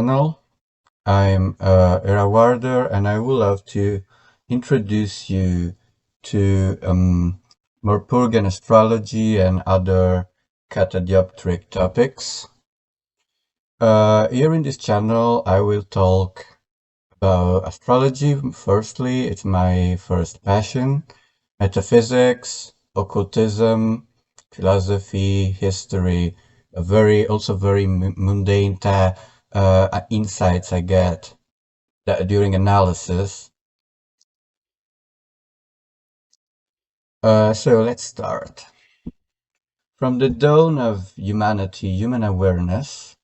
channel. I'm Era Warder, and I would love to introduce you to Morpurghian astrology and other catadioptric topics. Here in this channel, I will talk about astrology. Firstly, it's my first passion, metaphysics, occultism, philosophy, history, also very mundane insights I get during analysis. So let's start. From the dawn of humanity, human awareness,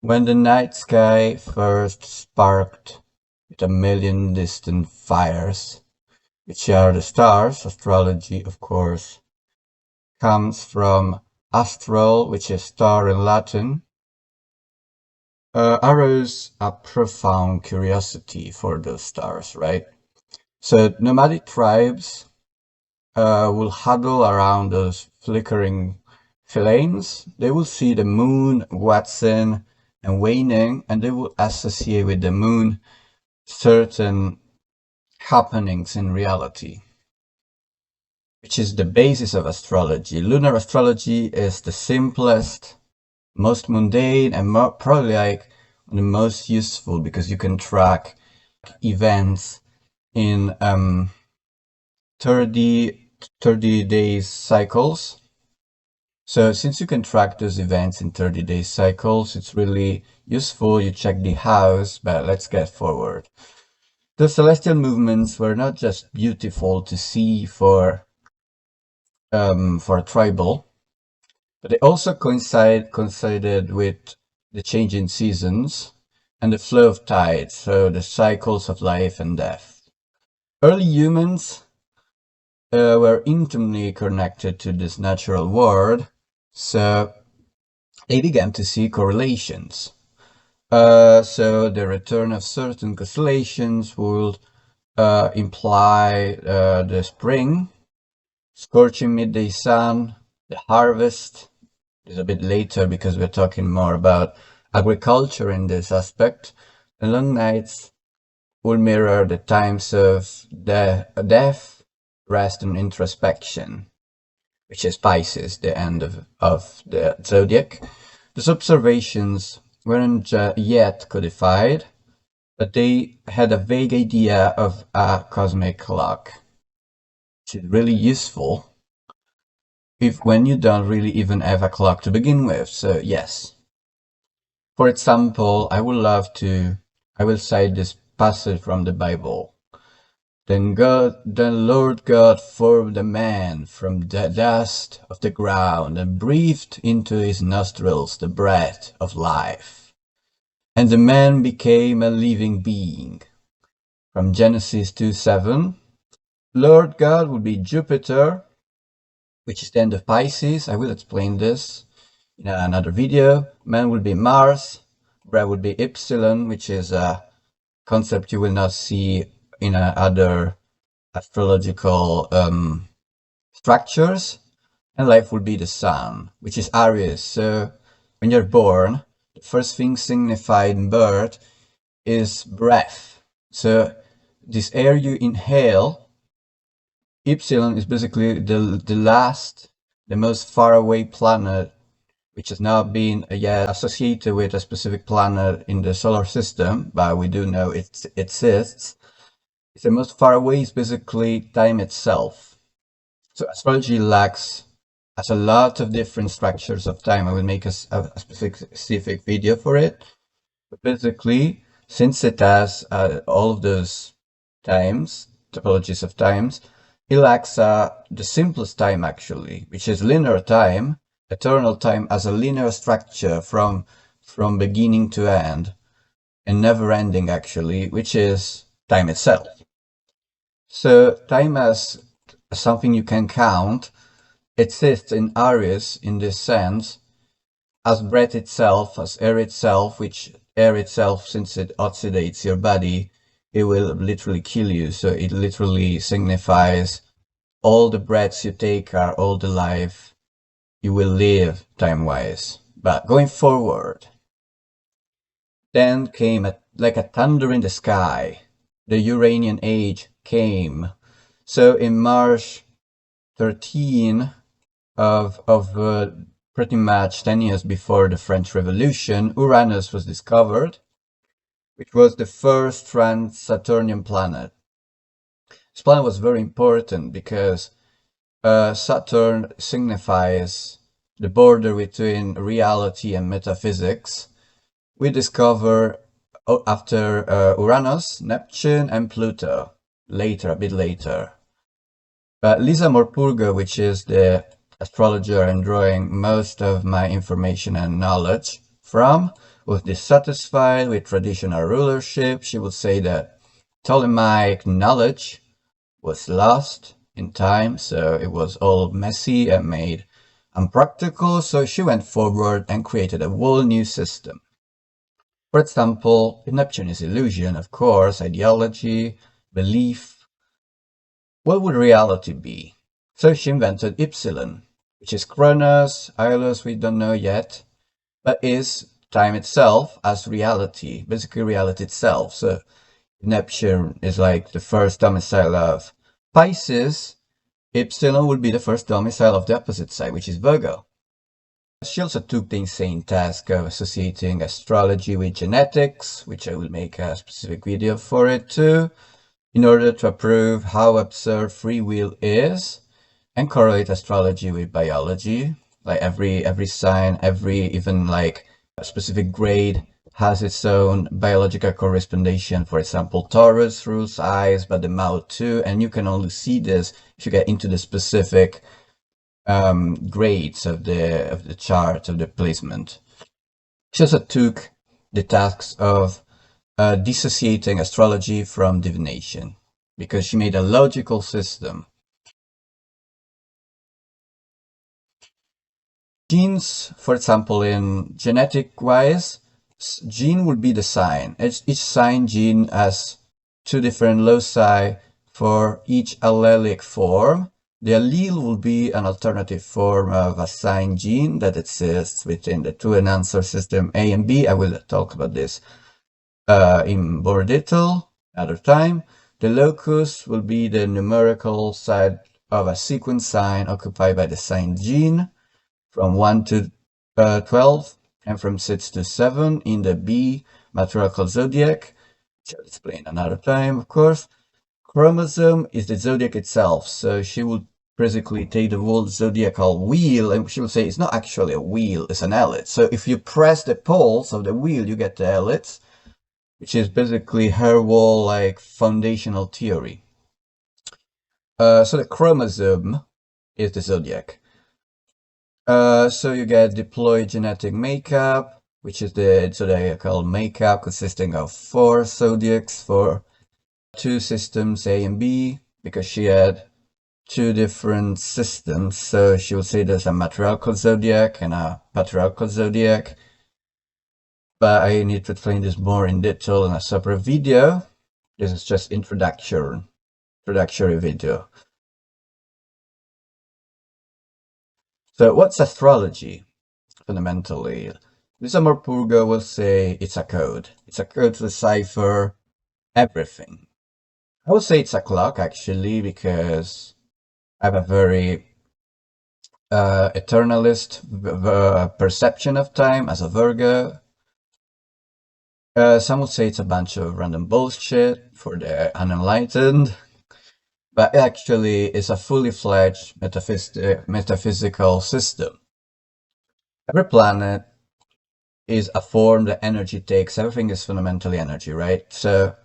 when the night sky first sparked with a million distant fires, which are the stars, astrology, of course, comes from astral, which is star in Latin, arose a profound curiosity for those stars, right? So nomadic tribes will huddle around those flickering flames. They will see the moon waxing and waning, and they will associate with the moon certain happenings in reality, which is the basis of astrology. Lunar astrology is the simplest, most mundane, and probably like the most useful because you can track events in 30 days cycles. So since you can track those events in 30 days cycles, it's really useful. You check the house, but let's get forward. The celestial movements were not just beautiful to see for a tribal, but they also coincided with the change in seasons and the flow of tides, so the cycles of life and death. Early humans were intimately connected to this natural world, so they began to see correlations. So the return of certain constellations would imply the spring, scorching midday sun, the harvest. It's a bit later because we're talking more about agriculture in this aspect. The long nights will mirror the times of death, rest, and introspection, which is Pisces, the end of the zodiac. These observations weren't yet codified, but they had a vague idea of a cosmic clock, which is really useful when you don't really even have a clock to begin with. So yes. For example, I will cite this passage from the Bible. Then Lord God formed a man from the dust of the ground and breathed into his nostrils the breath of life. And the man became a living being. From Genesis 2:7, Lord God would be Jupiter, which is the end of Pisces. I will explain this in another video. Man will be Mars. Breath would be Epsilon, which is a concept you will not see in other astrological structures. And life will be the sun, which is Aries. So when you're born, the first thing signified in birth is breath. So this air you inhale, Epsilon is basically the most far away planet, which has not been yet associated with a specific planet in the solar system, but we do know it exists. It's the most far away is basically time itself. So astrology has a lot of different structures of time. I will make a specific video for it. But basically, since it has all of those times, topologies of times, it lacks the simplest time actually, which is linear time, eternal time as a linear structure from beginning to end, and never ending actually, which is time itself. So time as something you can count exists in Aries in this sense as breath itself, as air itself, which air itself, since it oxidates your body, it will literally kill you. So it literally signifies all the breaths you take are all the life you will live time-wise. But going forward, Then came like a thunder in the sky. The Uranian age came. So in March 13 of pretty much 10 years before the French Revolution, Uranus was discovered, which was the first trans-Saturnian planet. This planet was very important because Saturn signifies the border between reality and metaphysics. We discover after Uranus, Neptune, and Pluto later, a bit later. Lisa Morpurgo, which is the astrologer I'm drawing most of my information and knowledge from, was dissatisfied with traditional rulership. She would say that Ptolemaic knowledge was lost in time, so it was all messy and made unpractical, so she went forward and created a whole new system. For example, Neptune is illusion, of course, ideology, belief. What would reality be? So she invented Ypsilon, which is Kronos, Aeolus, we don't know yet, but is time itself as reality, basically reality itself. So Neptune is like the first domicile of Pisces. Ypsilon would be the first domicile of the opposite side, which is Virgo. She also took the insane task of associating astrology with genetics, which I will make a specific video for it too, in order to prove how absurd free will is, and correlate astrology with biology. Like every sign, even like a specific grade has its own biological correspondence. For example, Taurus rules eyes, but the mouth too, and you can only see this if you get into the specific grades of the chart, of the placement. She also took the tasks of dissociating astrology from divination, because she made a logical system. Genes, for example, in genetic-wise, gene would be the sign. Each sign gene has two different loci for each allelic form. The allele will be an alternative form of a sign gene that exists within the two enhancer system A and B. I will talk about this in more detail another time. The locus will be the numerical side of a sequence sign occupied by the sign gene from 1 to 12 and from 6 to 7 in the B matriarchal zodiac, which I'll explain another time, of course. Chromosome is the zodiac itself, so she will basically take the whole zodiacal wheel and she will say it's not actually a wheel, it's an helix. So if you press the poles of the wheel, you get the helix, which is basically her whole like foundational theory. So the chromosome is the zodiac. So you get diploid genetic makeup, which is the zodiacal makeup consisting of 4 zodiacs for 2 systems A and B, because she had 2 different systems. So she will say there's a matriarchal zodiac and a patriarchal zodiac. But I need to explain this more in detail in a separate video. This is just introductory video. So what's astrology, fundamentally? Lisa Morpurgo will say it's a code. It's a code to decipher everything. I would say it's a clock, actually, because I have a very eternalist perception of time as a Virgo. Some would say it's a bunch of random bullshit for the unenlightened. But actually, it's a fully fledged metaphysical system. Every planet is a form that energy takes. Everything is fundamentally energy, right? So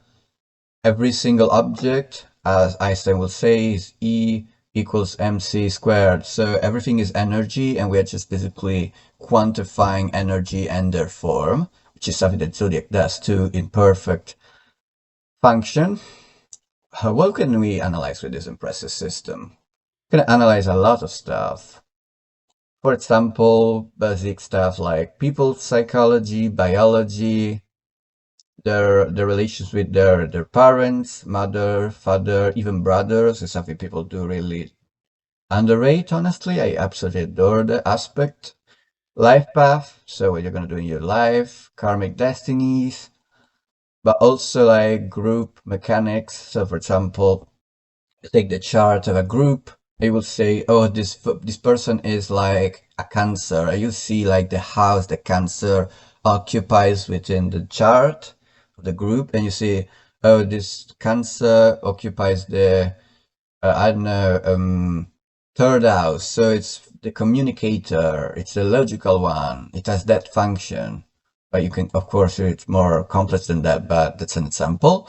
every single object, as Einstein will say, is E equals mc squared. So everything is energy, and we are just basically quantifying energy and their form, which is something that Zodiac does too in perfect function. What can we analyze with this impressive system? We can analyze a lot of stuff. For example, basic stuff like people's psychology, biology, their relations with their parents, mother, father, even brothers is something people do really underrate, honestly. I absolutely adore the aspect. life path, so what you're gonna do in your life, karmic destinies, but also like group mechanics. So for example, take the chart of a group, it will say, oh, this person is like a Cancer. You see like the house the Cancer occupies within the chart of the group, and you see, oh, this Cancer occupies the I don't know, third house. So it's the communicator. It's the logical one. It has that function. But you can, of course, it's more complex than that, but that's an example.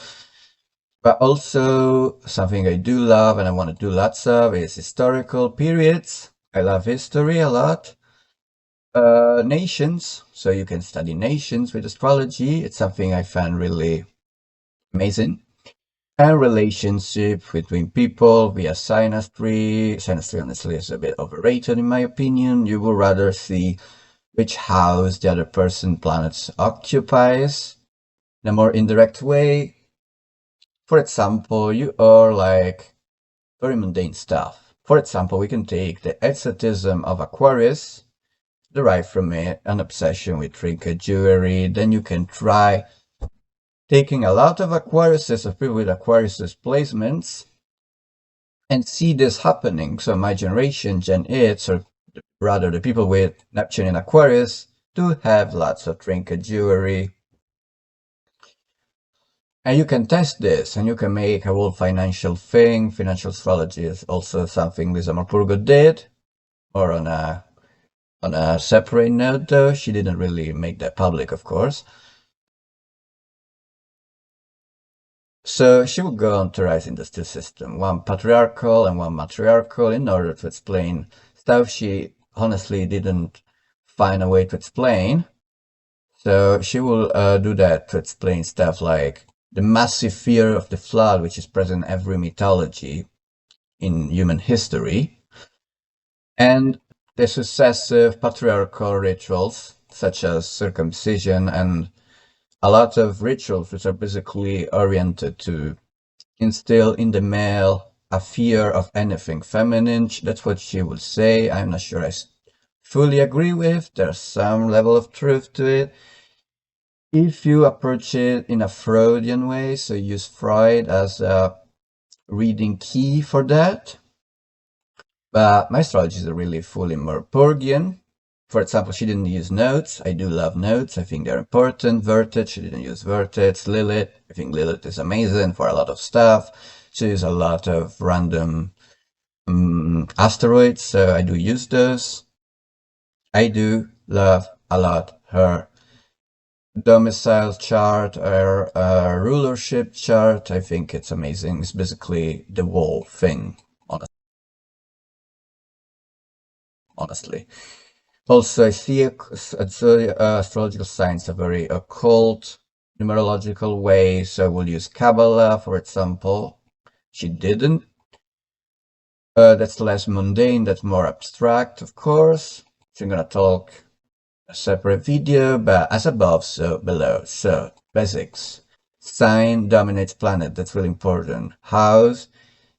But also something I do love and I want to do lots of is historical periods. I love history a lot. Nations. So you can study nations with astrology. It's something I find really amazing. And relationship between people via synastry. Synastry honestly is a bit overrated in my opinion. You would rather see which house the other person planets occupies in a more indirect way. For example, you are like very mundane stuff. For example, we can take the exotism of Aquarius, derive from it an obsession with trinket jewelry. Then you can try taking a lot of Aquariuses of people with Aquarius placements and see this happening. So my generation, Gen 8, or rather the people with Neptune in Aquarius, do have lots of trinket jewelry. And you can test this and you can make a whole financial thing. Financial astrology is also something Lisa Morpurgo did, or on a separate note though. She didn't really make that public, of course. So she would go on terrorizing the two systems, one patriarchal and one matriarchal, in order to explain stuff she honestly didn't find a way to explain. So she will do that to explain stuff like the massive fear of the flood, which is present in every mythology in human history, and the successive patriarchal rituals, such as circumcision and a lot of rituals which are basically oriented to instill in the male a fear of anything feminine. That's what she would say. I'm not sure I fully agree with. There's some level of truth to it. If you approach it in a Freudian way, so use Freud as a reading key for that. But my astrology is really fully Morpurghian. For example, she didn't use notes. I do love notes. I think they're important. Vertex, she didn't use vertex. Lilith, I think Lilith is amazing for a lot of stuff. She uses a lot of random asteroids, so I do use those. I do love a lot her domicile chart, her rulership chart. I think it's amazing. It's basically the whole thing, honestly. Also, I see astrological signs a very occult, numerological way, so we'll use Kabbalah, for example. She didn't. That's less mundane, that's more abstract, of course. So I'm gonna talk a separate video, but as above, so below. So, basics. Sign dominates planet, that's really important. House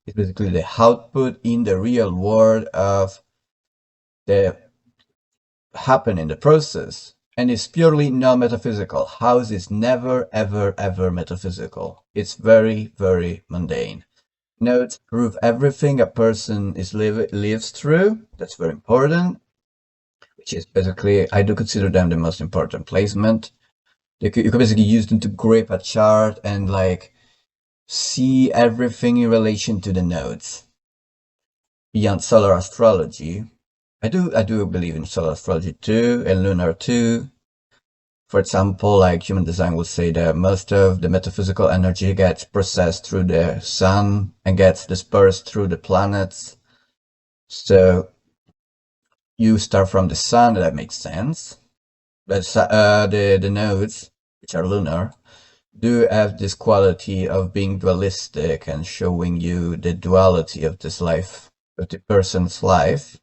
is basically the output in the real world of the happen in the process, and it's purely non-metaphysical. House is never, ever, ever metaphysical. It's very, very mundane. Notes prove everything a person lives through. That's very important, which is basically, I do consider them the most important placement. You could basically use them to grip a chart and like see everything in relation to the nodes. Beyond solar astrology, I do believe in solar astrology too, and lunar too. For example, like human design will say that most of the metaphysical energy gets processed through the sun and gets dispersed through the planets. So you start from the sun, that makes sense. But the nodes, which are lunar, do have this quality of being dualistic and showing you the duality of this life, of the person's life.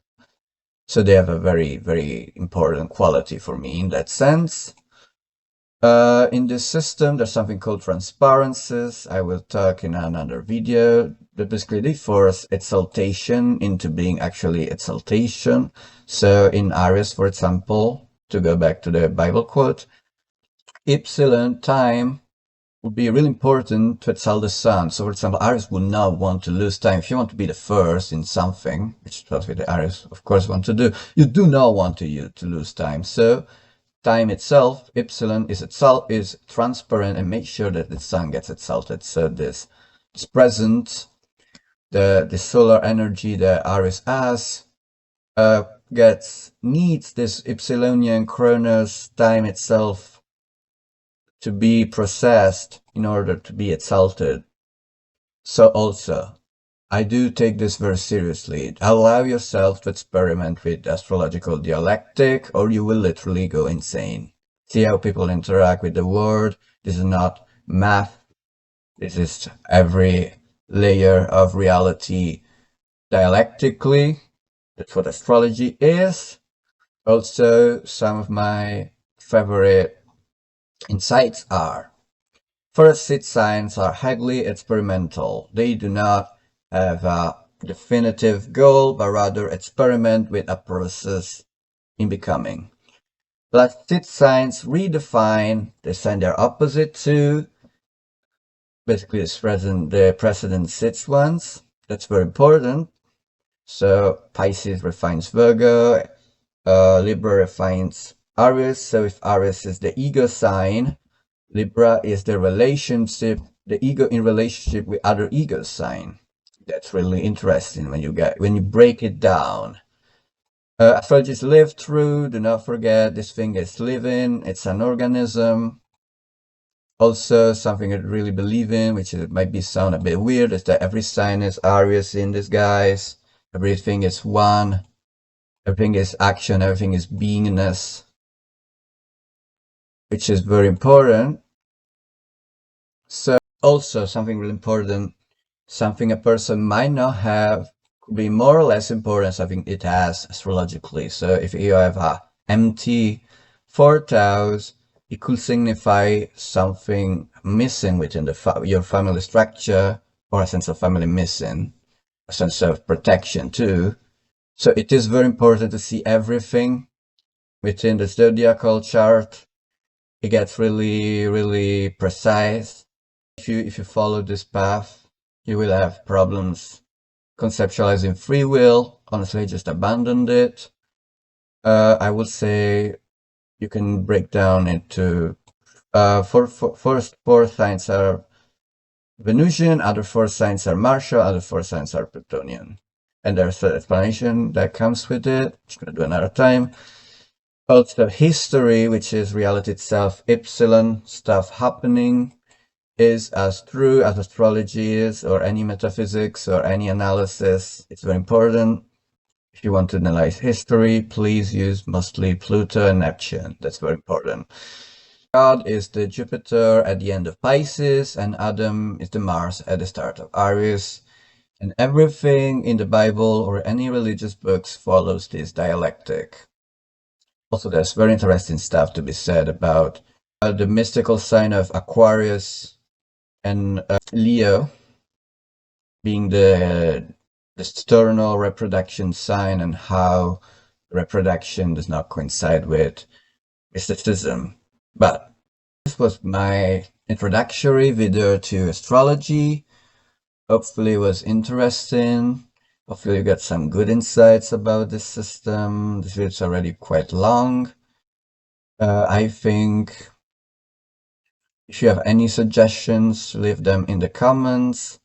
So they have a very, very important quality for me in that sense. In this system, there's something called transparencies. I will talk in another video. But basically, they force exaltation into being actually exaltation. So in Aries, for example, to go back to the Bible quote, epsilon time would be really important to exalt the sun. So for example, Aries would not want to lose time. If you want to be the first in something, which is what the Aries of course want to do, you do not want to lose time. So time itself, epsilon, is transparent and make sure that the sun gets exalted. So this present, the solar energy that Aries has, needs this epsilonian chronos time itself to be processed in order to be exalted. So also, I do take this very seriously. Allow yourself to experiment with astrological dialectic or you will literally go insane. See how people interact with the world. This is not math. This is every layer of reality dialectically. That's what astrology is. Also, some of my favorite insights are: first, seed signs are highly experimental. They do not have a definitive goal, but rather experiment with a process in becoming. Plus, seed signs redefine, they sign their opposite to, basically the precedent six ones. That's very important. So Pisces refines Virgo, Libra refines Aries. So if Aries is the ego sign, Libra is the ego in relationship with other ego sign. That's really interesting when you break it down. Astrology is lived through. Do not forget, this thing is living. It's an organism. Also, something I really believe in, which might sound a bit weird, is that every sign is Aries in disguise. Everything is one. Everything is action. Everything is beingness, which is very important. So also something really important, something a person might not have could be more or less important, something it has astrologically. So if you have a empty fourth house, it could signify something missing within your family structure, or a sense of family missing, a sense of protection too. So it is very important to see everything within the zodiacal chart. It gets really, really precise. If you follow this path, you will have problems conceptualizing free will. Honestly, just abandoned it. I would say you can break down into first four signs are Venusian, other four signs are Martial, other four signs are Plutonian. And there's an explanation that comes with it, which I'm going to do another time. Also, history, which is reality itself, epsilon, stuff happening, is as true as astrology is, or any metaphysics, or any analysis. It's very important. If you want to analyze history, please use mostly Pluto and Neptune. That's very important. God is the Jupiter at the end of Pisces, and Adam is the Mars at the start of Aries. And everything in the Bible or any religious books follows this dialectic. Also, there's very interesting stuff to be said about the mystical sign of Aquarius and Leo being the external reproduction sign, and how reproduction does not coincide with mysticism. But this was my introductory video to astrology. Hopefully it was interesting. Hopefully you got some good insights about this system. This video is already quite long. I think if you have any suggestions, leave them in the comments.